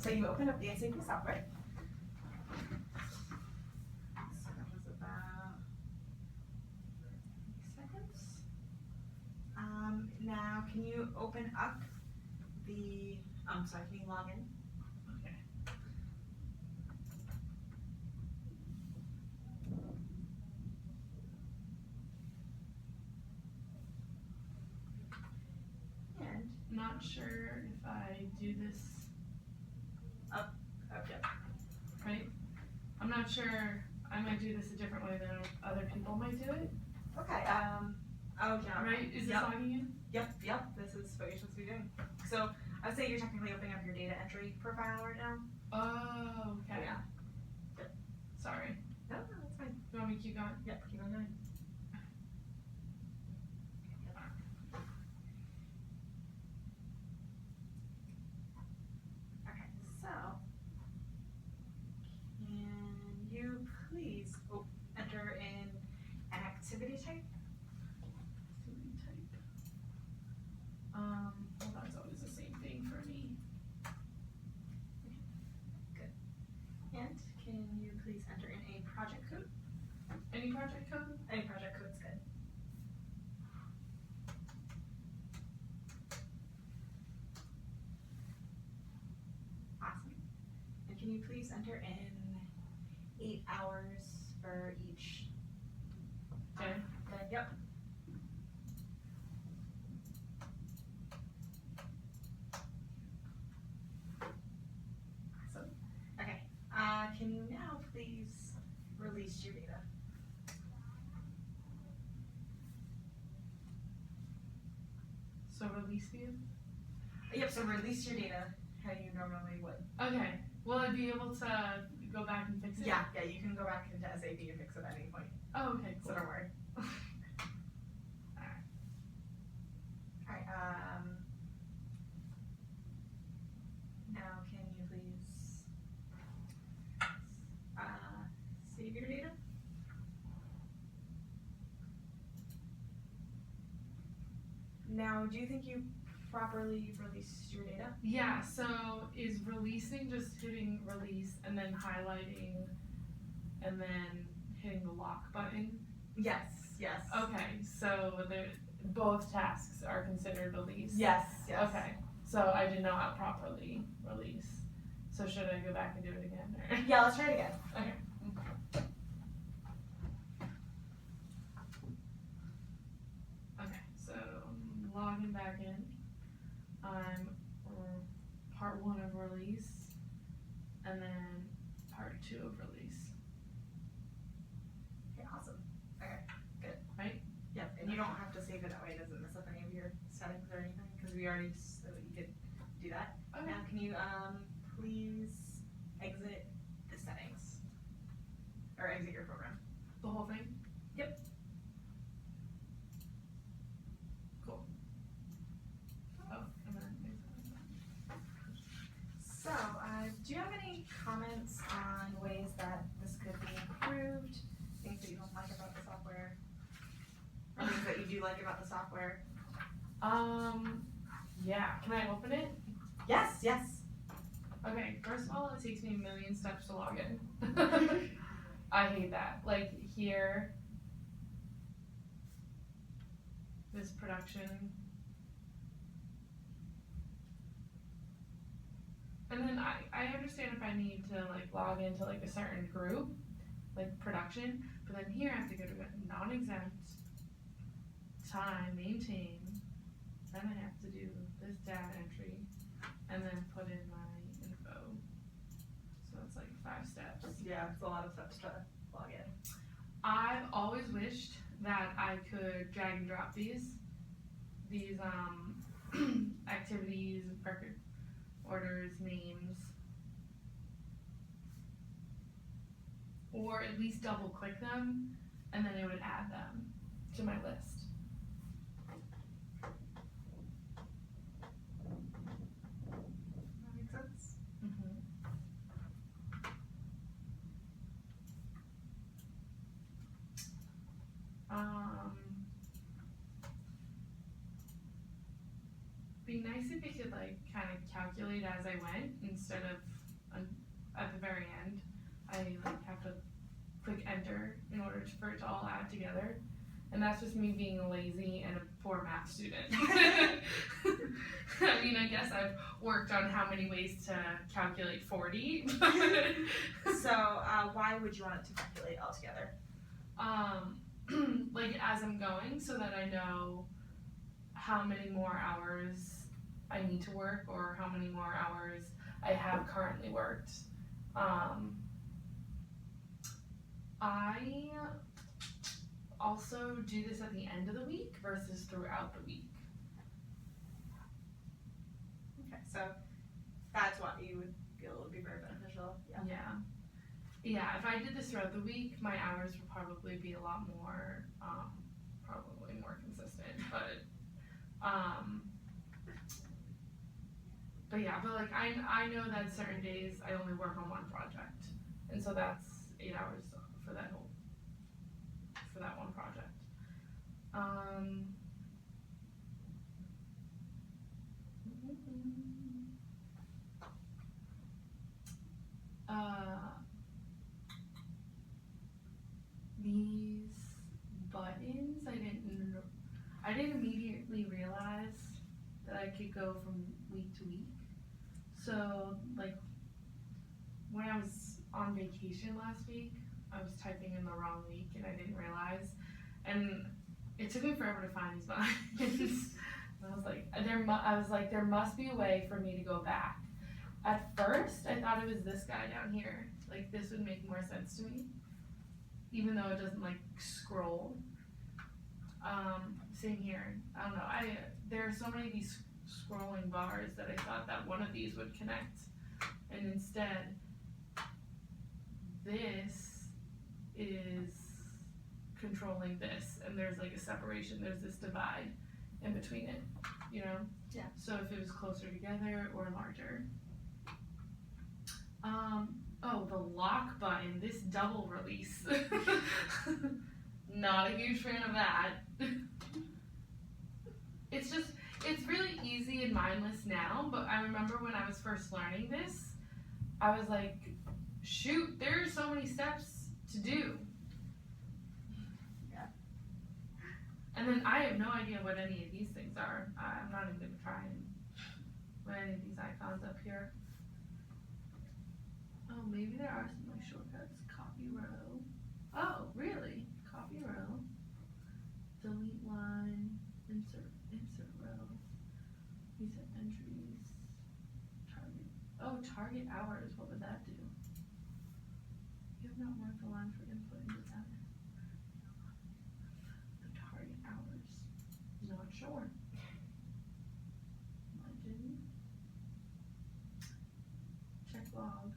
So you open up the SAP software. So that was about 30 seconds. Now can you open up the, sorry, can you log in? Okay. And, Not sure if I do this yep. right. I'm not sure. I might do this a different way than other people might do it. Okay, oh yeah. Right? Is this Yep. logging in? Yep, this is what you're supposed to be doing. So, I would say you're technically opening up your data entry profile right now. Oh, okay. Yeah. Sorry. No, that's fine. You want me to keep going? Yep, keep on going. Okay, so can you please enter in an activity type? Activity type. Well, that's always the same thing for me. And can you please enter in a project code? Any project code? Any project code's good. Awesome. And can you please enter in 8 hours for each? Okay. Yep. Awesome. Okay. Can you now please release your data? So release view? Yep, so release your data how you normally would. Okay. Will I be able to go back and fix it? Yeah, you can go back into SAP and fix it at any point. Oh, okay, So cool. don't worry. Alright, now can you please save your data? Now, do you think you properly released your data? Yeah, so is releasing just hitting release and then highlighting and then hitting the lock button? Yes. Okay, so both tasks are considered release? Yes. Okay, so I did not properly release. So should I go back and do it again? Or? Yeah, let's try it again. Okay. Okay, so I'm logging back in. I'm part 1 of release, and then part 2 of release. Okay, awesome. Okay, good. Right? Yep, and you don't have to save it that way. It doesn't mess up any of your settings or anything, because we already said that you could do that. Okay. Now, can you please exit the settings? Or exit your program. The whole thing? Yep. Cool. Oh, and then So, do you have any comments on ways that this could be improved? Things that you don't like about the software? Or things that you do like about the software? yeah, can I open it? Yes. Okay, first of all, it takes me a million steps to log in. I hate that. Like here, this production. And then I understand if I need to like log into like a certain group, like production, but then here I have to go to non-exempt, time, maintain, then I have to do this data entry, and then put in my info. So it's like 5 steps. Yeah, it's a lot of steps to log in. I've always wished that I could drag and drop these activities, record orders, names, or at least double click them, and then it would add them to my list. That makes sense. be nice if it could like kind of calculate as I went instead of at the very end. I like have to click enter in order for it to all add together. And that's just me being lazy and a poor math student. I mean, I guess I've worked on how many ways to calculate 40. So, why would you want it to calculate all together? Like as I'm going, so that I know how many more hours I need to work or how many more hours I have currently worked. I also do this at the end of the week versus throughout the week. Okay, so that's what you would feel would be very beneficial. Yeah, if I did this throughout the week, my hours would probably be a lot more, probably more consistent, but yeah, but like I know that certain days I only work on one project, and so that's 8 hours for that one project. These buttons, I didn't immediately realize that I could go from week to week. So like when I was on vacation last week, I was typing in the wrong week and I didn't realize, and it took me forever to find these buttons. And I was like, there must be a way for me to go back. At first, I thought it was this guy down here. Like this would make more sense to me, even though it doesn't like scroll. Same here. I don't know. There are so many of these scrolling bars that I thought that one of these would connect, and instead, this is controlling this, and there's like a separation. There's this divide in between it. You know. Yeah. So if it was closer together or larger. Oh, the lock button, this double release. Not a huge fan of that. It's really easy and mindless now, but I remember when I was first learning this, I was like, shoot, there are so many steps to do. Yeah. And then I have no idea what any of these things are. I'm not even gonna try and put any of these icons up here. Oh, maybe there are some like shortcuts. Copy row. Oh, really? Copy row. Delete line. Insert row. Reset entries. Target. Oh, target hours. What would that do? You have not marked the line for input into that. The target hours. Not sure. Legend. Check log.